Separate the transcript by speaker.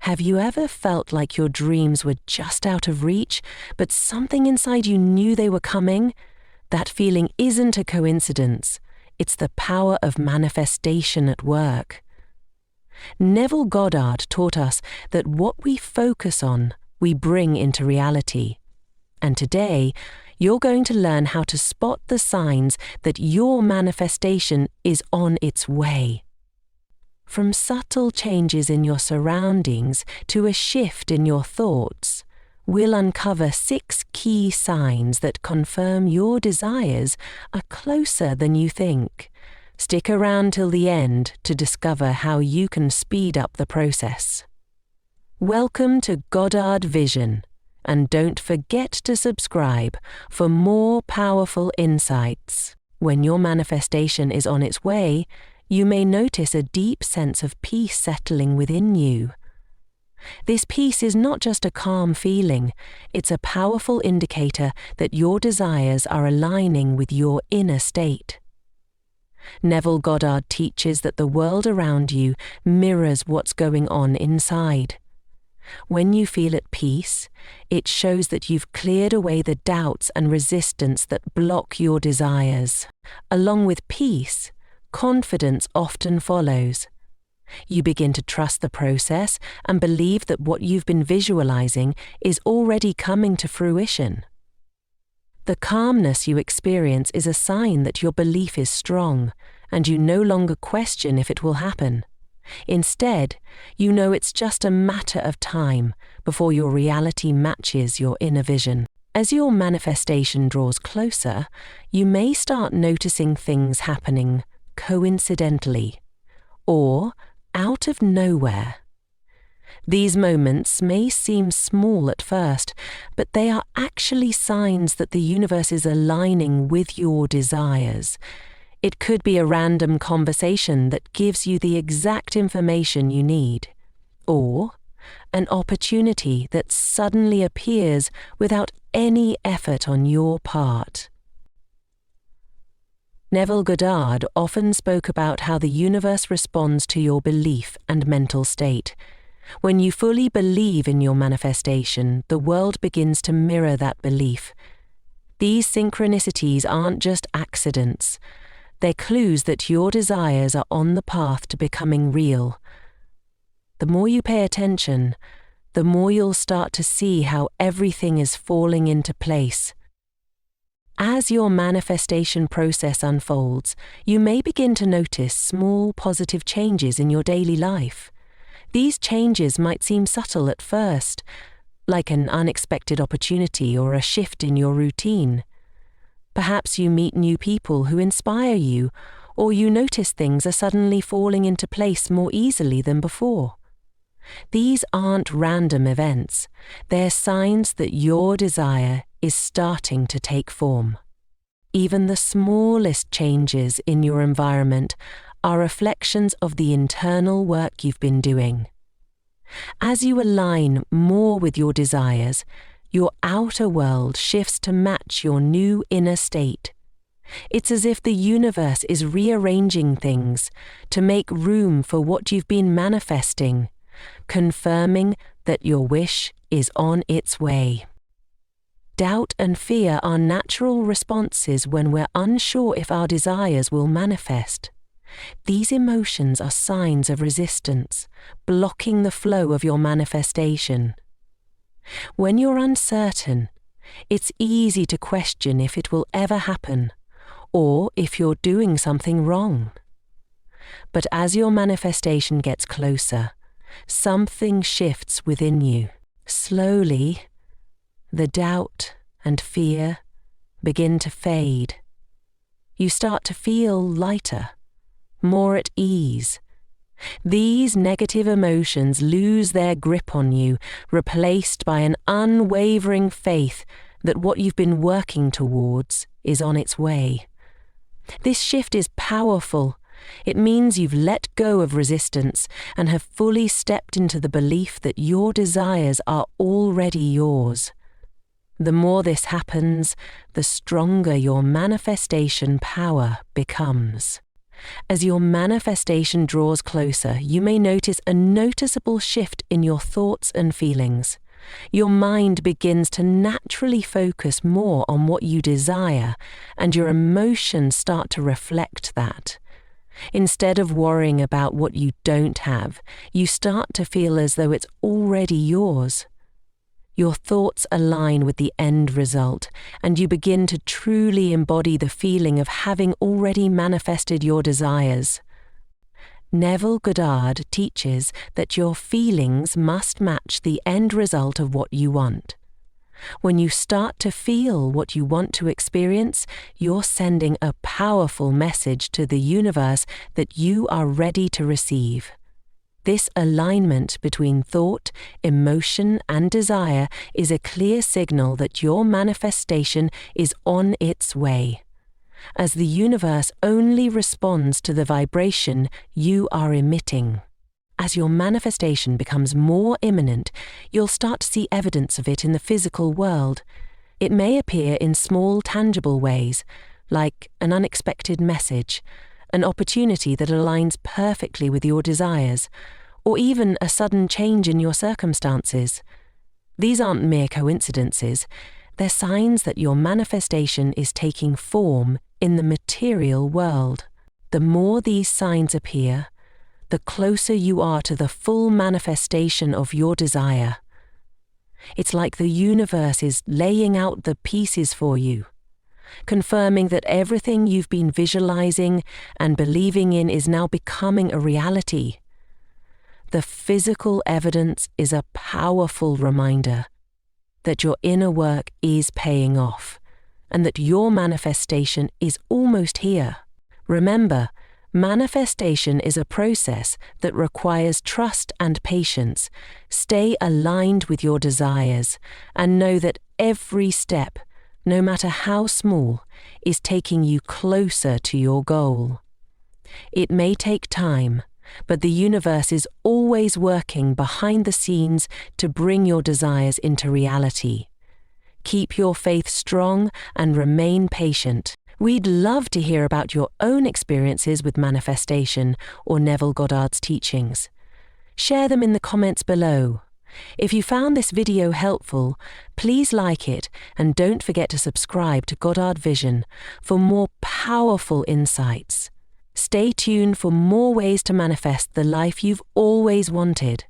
Speaker 1: Have you ever felt like your dreams were just out of reach, but something inside you knew they were coming? That feeling isn't a coincidence. It's the power of manifestation at work. Neville Goddard taught us that what we focus on, we bring into reality. And today, you're going to learn how to spot the signs that your manifestation is on its way. From subtle changes in your surroundings to a shift in your thoughts, we'll uncover 6 key signs that confirm your desires are closer than you think. Stick around till the end to discover how you can speed up the process. Welcome to Goddard Vision, and don't forget to subscribe for more powerful insights. When your manifestation is on its way, you may notice a deep sense of peace settling within you. This peace is not just a calm feeling, it's a powerful indicator that your desires are aligning with your inner state. Neville Goddard teaches that the world around you mirrors what's going on inside. When you feel at peace, it shows that you've cleared away the doubts and resistance that block your desires. Along with peace, confidence often follows. You begin to trust the process and believe that what you've been visualizing is already coming to fruition. The calmness you experience is a sign that your belief is strong, and you no longer question if it will happen. Instead, you know it's just a matter of time before your reality matches your inner vision. As your manifestation draws closer, you may start noticing things happening coincidentally, or out of nowhere. These moments may seem small at first, but they are actually signs that the universe is aligning with your desires. It could be a random conversation that gives you the exact information you need, or an opportunity that suddenly appears without any effort on your part. Neville Goddard often spoke about how the universe responds to your belief and mental state. When you fully believe in your manifestation, the world begins to mirror that belief. These synchronicities aren't just accidents. They're clues that your desires are on the path to becoming real. The more you pay attention, the more you'll start to see how everything is falling into place. As your manifestation process unfolds, you may begin to notice small positive changes in your daily life. These changes might seem subtle at first, like an unexpected opportunity or a shift in your routine. Perhaps you meet new people who inspire you, or you notice things are suddenly falling into place more easily than before. These aren't random events. They're signs that your desire is starting to take form. Even the smallest changes in your environment are reflections of the internal work you've been doing. As you align more with your desires, your outer world shifts to match your new inner state. It's as if the universe is rearranging things to make room for what you've been manifesting, confirming that your wish is on its way. Doubt and fear are natural responses when we're unsure if our desires will manifest. These emotions are signs of resistance, blocking the flow of your manifestation. When you're uncertain, it's easy to question if it will ever happen, or if you're doing something wrong. But as your manifestation gets closer, something shifts within you. Slowly, the doubt and fear begin to fade. You start to feel lighter, more at ease. These negative emotions lose their grip on you, replaced by an unwavering faith that what you've been working towards is on its way. This shift is powerful. It means you've let go of resistance and have fully stepped into the belief that your desires are already yours. The more this happens, the stronger your manifestation power becomes. As your manifestation draws closer, you may notice a noticeable shift in your thoughts and feelings. Your mind begins to naturally focus more on what you desire, and your emotions start to reflect that. Instead of worrying about what you don't have, you start to feel as though it's already yours. Your thoughts align with the end result, and you begin to truly embody the feeling of having already manifested your desires. Neville Goddard teaches that your feelings must match the end result of what you want. When you start to feel what you want to experience, you're sending a powerful message to the universe that you are ready to receive. This alignment between thought, emotion, and desire is a clear signal that your manifestation is on its way, as the universe only responds to the vibration you are emitting. As your manifestation becomes more imminent, you'll start to see evidence of it in the physical world. It may appear in small, tangible ways, like an unexpected message, an opportunity that aligns perfectly with your desires, or even a sudden change in your circumstances. These aren't mere coincidences. They're signs that your manifestation is taking form in the material world. The more these signs appear, the closer you are to the full manifestation of your desire. It's like the universe is laying out the pieces for you, confirming that everything you've been visualizing and believing in is now becoming a reality. The physical evidence is a powerful reminder that your inner work is paying off, and that your manifestation is almost here. Remember, manifestation is a process that requires trust and patience. Stay aligned with your desires and know that every step, no matter how small, is taking you closer to your goal. It may take time, but the universe is always working behind the scenes to bring your desires into reality. Keep your faith strong and remain patient. We'd love to hear about your own experiences with manifestation or Neville Goddard's teachings. Share them in the comments below. If you found this video helpful, please like it and don't forget to subscribe to Goddard Vision for more powerful insights. Stay tuned for more ways to manifest the life you've always wanted.